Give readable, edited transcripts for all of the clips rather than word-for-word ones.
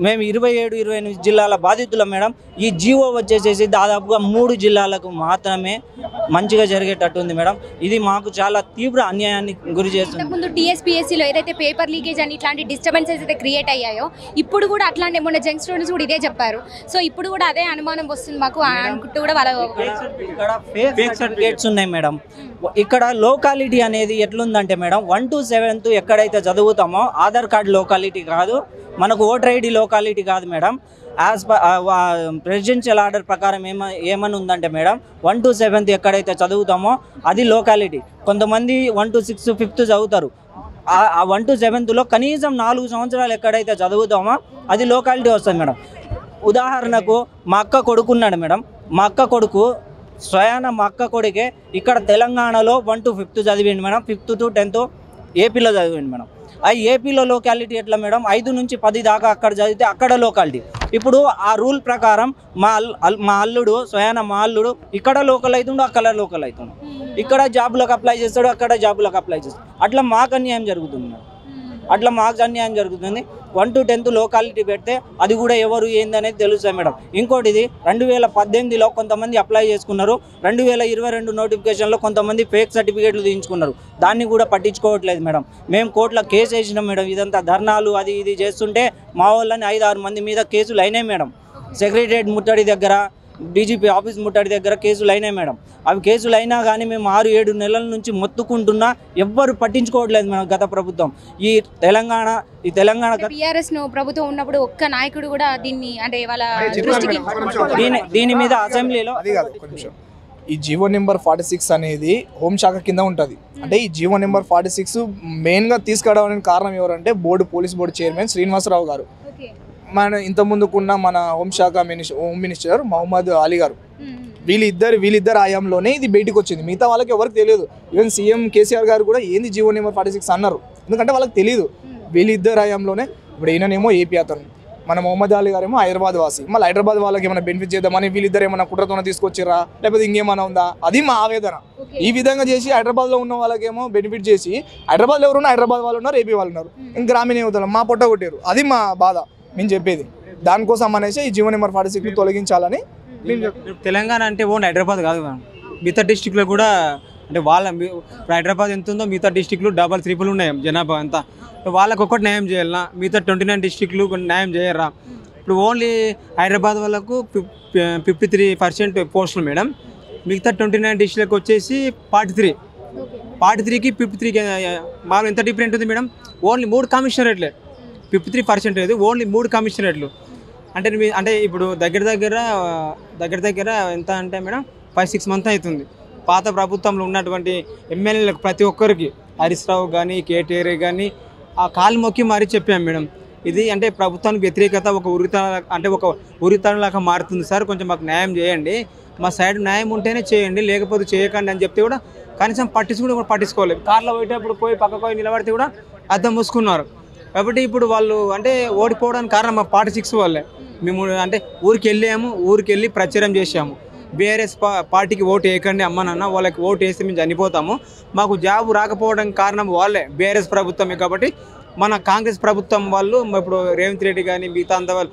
మేము 27-28 జిల్లాల బాధితులం మేడం. ఈ జీవో వచ్చేసేసి దాదాపుగా 3 జిల్లాలకు మాత్రమే మంచిగా జరిగేటట్టు ఉంది మేడం. ఇది మాకు చాలా తీవ్ర అన్యాయాన్ని గురి చేస్తుంది. ముందు టీఎస్పీఎస్సీలో ఏదైతే పేపర్ లీకేజ్ అని ఇట్లాంటి డిస్టర్బెన్సెస్ అయితే క్రియేట్ అయ్యాయో ఇప్పుడు కూడా అట్లాంటి మొన్న జంక్ స్టూడెంట్స్ కూడా ఇదే చెప్పారు. సో ఇప్పుడు కూడా అదే అనుమానం వస్తుంది మాకు అనుకుంటూ కూడా వాళ్ళ ఇక్కడ ఫేక్ సర్టిఫికేట్స్ ఉన్నాయి మేడం. ఇక్కడ లోకాలిటీ అనేది ఎట్లుందంటే మేడం 1 to 7 ఎక్కడైతే చదువుతామో ఆధార్ కార్డు లోకాలిటీ కాదు, మనకు ఓటర్ ఐడి లోకాలిటీ కాదు మేడం. యాజ్ ప్రెసిడెన్షియల్ ఆర్డర్ ప్రకారం ఏమని ఉందంటే మేడం 1 to 7 ఎక్కడైతే చదువుతామో అది లోకాలిటీ. కొంతమంది 1 to 6, 5th చదువుతారు. ఆ 1 to 7లో కనీసం 4 సంవత్సరాలు ఎక్కడైతే చదువుతామో అది లోకాలిటీ వస్తుంది మేడం. ఉదాహరణకు మా అక్క కొడుకున్నాడు మేడం. మా అక్క కొడుకు స్వయాన మా అక్క కొడుకే ఇక్కడ తెలంగాణలో 1 to 5th చదివింది మేడం. 5th to 10th ఏపీలో చదివింది మేడం. ఆ ఏపీలో లోకాలిటీ ఎట్లా మేడం 5 నుంచి 10 దాకా అక్కడ చదివితే అక్కడ లోకాలిటీ. ఇప్పుడు ఆ రూల్ ప్రకారం మా అల్లుడు స్వయాన మా అల్లుడు ఇక్కడ లోకల్ అవుతుండు, అక్కడ లోకల్ అవుతుండు. ఇక్కడ జాబ్లకు అప్లై చేస్తాడు, అక్కడ జాబ్లకు అప్లై చేస్తాడు. అట్లా మాకు అన్యాయం జరుగుతుంది మేడం. అట్లా మాకు అన్యాయం జరుగుతుంది. 1 to 10 లోకాలిటీ పెడితే అది కూడా ఎవరు ఏందనేది తెలుస్తుంది మేడం. ఇంకోటి ఇది 2018లో కొంతమంది అప్లై చేసుకున్నారు. 2022 నోటిఫికేషన్లో కొంతమంది ఫేక్ సర్టిఫికేట్లు తీయించుకున్నారు. దాన్ని కూడా పట్టించుకోవట్లేదు మేడం. మేము కోర్టులో కేసు వేసినాం మేడం. ఇదంతా ధర్నాలు అది ఇది చేస్తుంటే మా వాళ్ళని 5-6 మంది మీద కేసులు అయినాయి మేడం. సెక్రటరియట్ ముట్టడి దగ్గర, డీజీపీ ఆఫీస్ ముట్టడి దగ్గర కేసులు అయినాయి మేడం. అవి కేసులు అయినా కానీ మేము 6-7 నెలల నుంచి మొత్తుకుంటున్నా ఎవ్వరు పట్టించుకోవట్లేదు మేడం గత ప్రభుత్వం. ఈ తెలంగాణ బీఆర్ఎస్ ప్రభుత్వం ఉన్నప్పుడు ఒక్క నాయకుడు కూడా దీన్ని అంటే వాళ్ళ దృష్టికి దీని మీద అసెంబ్లీలో ఈ జీవో నెంబర్ 46 అనేది హోంశాఖ కింద ఉంటుంది. అంటే ఈ జీవో నెంబర్ 46 మెయిన్గా తీసుకురావడానికి కారణం ఎవరంటే పోలీస్ బోర్డు చైర్మన్ శ్రీనివాసరావు గారు. మన ఇంతకుముందుకున్న మన హోమ్ మినిస్టర్ మహమ్మద్ అలీ గారు, వీళ్ళిద్దరు ఆయాంలోనే ఇది బయటకు వచ్చింది. మిగతా వాళ్ళకి ఎవరికి తెలియదు. ఈవెన్ సీఎం కేసీఆర్ గారు కూడా ఏంది జీవో నెంబర్ 46 అన్నారు, ఎందుకంటే వాళ్ళకి తెలియదు. వీళ్ళిద్దరు ఆయాంలోనే ఇప్పుడు ఈయననేమో ఏపీ అతను, మన మహమ్మద్ అలీ గారు ఏమో హైదరాబాద్ వాసి. మళ్ళీ హైదరాబాద్ వాళ్ళకి ఏమైనా బెనిఫిట్ చేద్దామని వీళ్ళిద్దరు ఏమైనా కుట్రతోనే తీసుకొచ్చిరా లేకపోతే ఇంకేమైనా ఉందా, అది మా ఆవేదన. ఈ విధంగా చేసి హైదరాబాద్లో ఉన్న వాళ్ళకేమో బెనిఫిట్ చేసి, హైదరాబాద్లో ఎవరున్నా హైదరాబాద్ వాళ్ళు ఉన్నారు, ఏపీ వాళ్ళు ఉన్నారు, ఇంకా గ్రామీణ యువతలు మా పొట్ట కొట్టారు. అది మా బాధ మేము చెప్పేది. దానికోసం అనేసి ఈ జీవో నెంబర్ 46 తొలగించాలని. తెలంగాణ అంటే ఓన్లీ హైదరాబాద్ కాదు మేడం, మిగతా డిస్టిక్లో కూడా అంటే హైదరాబాద్ ఎంత ఉందో మిగతా డిస్టిక్లు 3 ఉన్నాయి జనాభా అంతా. వాళ్ళకి ఒక్కటి న్యాయం చేయాలన్నా, మిగతా 29 డిస్టిక్లు న్యాయం చేయరా? ఇప్పుడు ఓన్లీ హైదరాబాద్ వాళ్ళకు 53% పోస్టులు మేడం. మిగతా 29 డిస్టిక్లకు వచ్చేసి 43కి 53కి మామూలు ఎంత డిఫరెంట్ ఉంది మేడం? ఓన్లీ 3 కమిషనరేట్లే, 53% లేదు, ఓన్లీ 3 కమిషనరేట్లు. అంటే ఇప్పుడు దగ్గర ఎంత అంటే మేడం 5-6 మంత్ అవుతుంది. పాత ప్రభుత్వంలో ఉన్నటువంటి ఎమ్మెల్యేలకు ప్రతి ఒక్కరికి, హరీష్ రావు కానీ కేటీఆర్ కానీ ఆ కాలు మొక్కి మరీ చెప్పాం మేడం. ఇది అంటే ప్రభుత్వానికి వ్యతిరేకత ఒక ఉరితనంలాగా మారుతుంది సార్, కొంచెం మాకు న్యాయం చేయండి, మా సైడ్ న్యాయం ఉంటేనే చేయండి, లేకపోతే చేయకండి అని చెప్తే కూడా కనీసం పట్టించుకోలేదు. కార్లో పోయేటప్పుడు పక్కకు నిలబడితే కూడా అద్దం మూసుకున్నారు. కాబట్టి ఇప్పుడు వాళ్ళు అంటే ఓడిపోవడానికి కారణం మా 46 వాళ్ళే. మేము అంటే ఊరికి వెళ్ళి ప్రచారం చేసాము, బీఆర్ఎస్ పార్టీకి ఓటు వేయకండి అమ్మ నాన్న, వాళ్ళకి ఓటు వేస్తే మేము చనిపోతాము, మాకు జాబు రాకపోవడానికి కారణం వాళ్ళే బీఆర్ఎస్ ప్రభుత్వమే. కాబట్టి మన కాంగ్రెస్ ప్రభుత్వం వాళ్ళు ఇప్పుడు రేవంత్ రెడ్డి కానీ మిగతా అంతా వాళ్ళు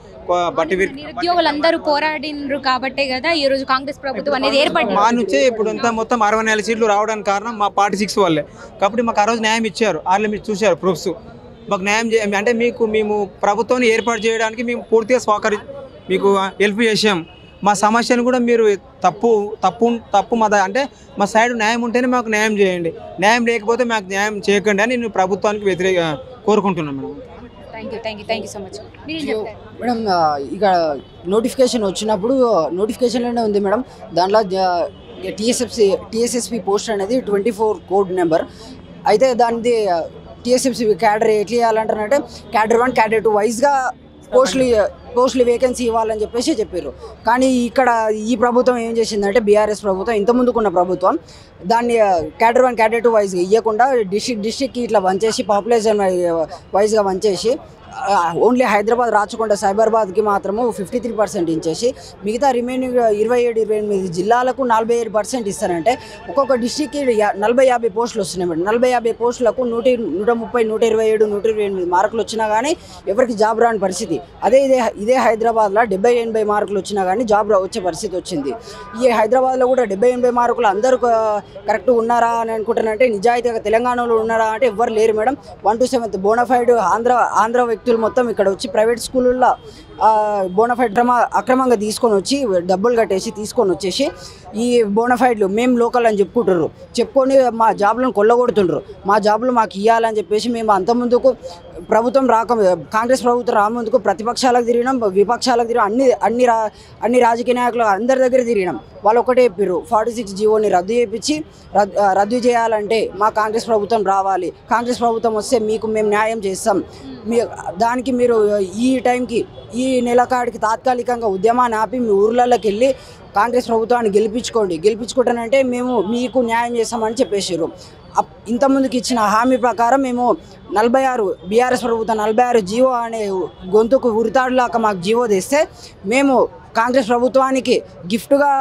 నిరుద్యోగులందరూ పోరాడినరు కాబట్టే కదా ఈ రోజు కాంగ్రెస్ ప్రభుత్వం అనేది ఏర్పడింది. మా నుంచే ఇప్పుడు అంతా మొత్తం 64 సీట్లు రావడానికి కారణం మా 46 వాళ్ళే. కాబట్టి మాకు ఆ రోజు న్యాయం ఇచ్చారు, వాళ్ళు మీరు చూశారు ప్రూఫ్స్. మాకు న్యాయం అంటే మేము ప్రభుత్వాన్ని ఏర్పాటు చేయడానికి మేము పూర్తిగా మీకు హెల్ప్ చేసాం. మా సమస్యను కూడా మీరు తప్పు అంటే మా సైడ్ న్యాయం ఉంటేనే మాకు న్యాయం చేయండి, న్యాయం లేకపోతే మాకు న్యాయం చేయకండి అని నేను ప్రభుత్వానికి కోరుకుంటున్నాను madam. Thank you so much. Madam ఇక నోటిఫికేషన్ వచ్చినప్పుడు నోటిఫికేషన్లోనే ఉంది మేడం, దాంట్లో టీఎస్ఎస్పి పోస్ట్ అనేది 24 కోడ్ నెంబర్. అయితే దానిది టీఎస్ఎస్పి క్యాడర్ ఎట్లా ఇవ్వాలంటారంటే క్యాడర్ 1 క్యాడర్ 2 వైజ్గా పోస్టులు వేకెన్సీ ఇవ్వాలని చెప్పారు. కానీ ఇక్కడ ఈ ప్రభుత్వం ఏం చేసిందంటే బీఆర్ఎస్ ప్రభుత్వం, ఇంతకుముందుకున్న ప్రభుత్వం దాన్ని క్యాడర్ 1 క్యాడర్ 2 వైజ్గా ఇవ్వకుండా డిస్ట్రిక్ట్కి ఇట్లా వంచేసి పాపులేషన్ వైజ్గా వంచేసి ఓన్లీ హైదరాబాద్ రాచకొండ సైబరాబాద్కి మాత్రము 53% ఇచ్చేసి మిగతా రిమైనింగ్ 27-28 జిల్లాలకు 47% ఇస్తారంటే ఒక్కొక్క డిస్టిక్కి 40-50 పోస్టులు వస్తున్నాయి మేడం. 40-50 పోస్టులకు 130, 127, 128 మార్కులు వచ్చినా కానీ ఎవరికి జాబ్ రాని పరిస్థితి. ఇదే హైదరాబాద్లో 70-80 మార్కులు వచ్చినా కానీ జాబ్ వచ్చే పరిస్థితి వచ్చింది. ఈ హైదరాబాద్లో కూడా 70-80 మార్కులు అందరూ కరెక్ట్ ఉన్నారా అని అనుకుంటారంటే నిజాయితీగా తెలంగాణలో ఉన్నారా అంటే ఎవ్వరు లేరు madam. 1 to 7th bona fide Andhra వ్యక్తులు మొత్తం ఇక్కడ వచ్చి ప్రైవేట్ స్కూళ్ళల్లో బోనఫైడ్ అక్రమంగా తీసుకొని వచ్చి డబ్బులు కట్టేసి తీసుకొని వచ్చేసి ఈ బోనఫైడ్లు మేము లోకల్ అని చెప్పుకొని మా జాబులను కొల్లగొడుతుండ్రు. మా జాబులు మాకు ఇవ్వాలని చెప్పేసి మేము అంతకుముందుకు కాంగ్రెస్ ప్రభుత్వం రాముందుకు ప్రతిపక్షాలకు తిరిగినాం, విపక్షాలకు తిరిగినాం, అన్ని రాజకీయ నాయకులు అందరి దగ్గర తిరిగినాం. వాళ్ళు ఒకటే చెప్పారు, 46 జీవోని రద్దు చేయాలంటే మా కాంగ్రెస్ ప్రభుత్వం రావాలి, కాంగ్రెస్ ప్రభుత్వం వస్తే మేము న్యాయం చేస్తాం, దానికి మీరు ఈ టైంకి ఈ నెలకాడికి తాత్కాలికంగా ఉద్యమాన్ని ఆపి మీ ఊర్లలోకి వెళ్ళి కాంగ్రెస్ ప్రభుత్వాన్ని గెలిపించుకుంటానంటే మేము మీకు న్యాయం చేస్తామని చెప్పేసారు. ఇంతకుముందుకు ఇచ్చిన హామీ ప్రకారం మేము 46 బీఆర్ఎస్ ప్రభుత్వం 46 జీవో అనే గొంతుకు ఉరితాడులాగా మాకు జీవో తెస్తే మేము కాంగ్రెస్ ప్రభుత్వానికి గిఫ్ట్గా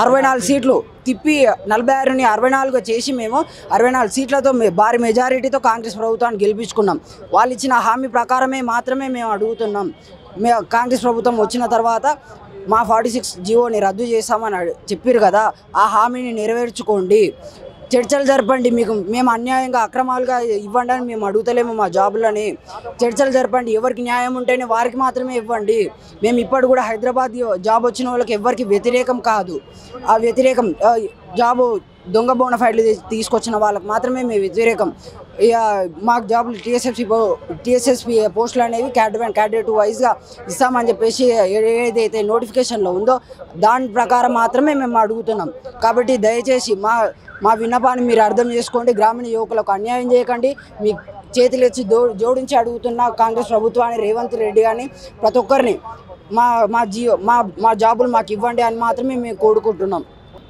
64 సీట్లు తిప్పి 46ని 64గా చేసి మేము 64 సీట్లతో భారీ మెజారిటీతో కాంగ్రెస్ ప్రభుత్వాన్ని గెలిపించుకున్నాం. వాళ్ళు ఇచ్చిన హామీ ప్రకారమే మాత్రమే మేము అడుగుతున్నాం. కాంగ్రెస్ ప్రభుత్వం వచ్చిన తర్వాత మా 46 జీవోని రద్దు చేస్తామని చెప్పారు కదా, ఆ హామీని నెరవేర్చుకోండి, చర్చలు జరపండి. మేము అన్యాయంగా అక్రమాలుగా ఇవ్వండి అని మేము అడుగుతలేము. మా జాబులని చర్చలు జరపండి, ఎవరికి న్యాయం ఉంటేనే వారికి మాత్రమే ఇవ్వండి. మేము ఇప్పుడు కూడా హైదరాబాద్ జాబ్ వచ్చిన వాళ్ళకి ఎవరికి వ్యతిరేకం కాదు. ఆ వ్యతిరేకం జాబు దొంగ బోనఫైడ్లు తీసుకొచ్చిన వాళ్ళకి మాత్రమే మేము వ్యతిరేకం. ఇక మాకు జాబులు టీఎస్ఎస్పీ పోస్టులు అనేవి క్యాడర్ వైజ్గా ఇస్తామని చెప్పేసి ఏదైతే నోటిఫికేషన్లో ఉందో దాని ప్రకారం మాత్రమే మేము అడుగుతున్నాం. కాబట్టి దయచేసి మా విన్నపాన్ని మీరు అర్థం చేసుకోండి. గ్రామీణ యువకులకు అన్యాయం చేయకండి. మీ చేతులు ఎత్తి జోడించి అడుగుతున్న కాంగ్రెస్ ప్రభుత్వాన్ని, రేవంత్ రెడ్డి కానీ ప్రతి ఒక్కరిని మా జాబులు మాకు ఇవ్వండి అని మాత్రమే మేము కోరుకుంటున్నాం.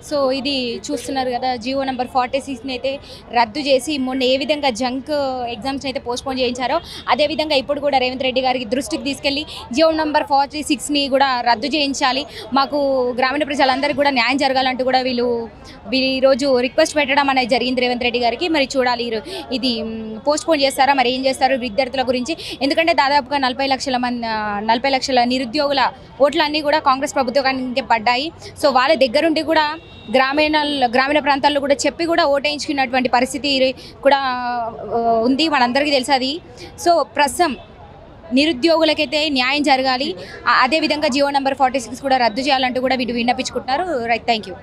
సో ఇది చూస్తున్నారు కదా, జియో నెంబర్ 46ని అయితే రద్దు చేసి మొన్న ఏ విధంగా జంక్ ఎగ్జామ్స్ని అయితే పోస్ట్పోన్ చేయించారో అదేవిధంగా ఇప్పుడు కూడా రేవంత్ రెడ్డి గారికి దృష్టికి తీసుకెళ్ళి జియో నెంబర్ 46ని కూడా రద్దు చేయించాలి, మాకు గ్రామీణ ప్రజలందరికీ కూడా న్యాయం జరగాలంటూ కూడా వీళ్ళు ఈరోజు రిక్వెస్ట్ పెట్టడం అనేది జరిగింది రేవంత్ రెడ్డి గారికి. మరి చూడాలి ఇది పోస్ట్పోన్ చేస్తారా, మరి ఏం చేస్తారు విద్యార్థుల గురించి. ఎందుకంటే దాదాపుగా 40 లక్షల నిరుద్యోగుల ఓట్లన్నీ కూడా కాంగ్రెస్ ప్రభుత్వానికి పడ్డాయి. సో వాళ్ళ దగ్గరుండి కూడా గ్రామీణ ప్రాంతాల్లో కూడా చెప్పి కూడా ఓటేయించుకున్నటువంటి పరిస్థితి కూడా ఉంది, మనందరికీ తెలుసు అది. సో ప్రస్తుతం నిరుద్యోగులకైతే న్యాయం జరగాలి, అదేవిధంగా జియో నెంబర్ 46 కూడా రద్దు చేయాలంటూ కూడా వీళ్ళు విన్నపించుకుంటున్నారు. Right, thank you.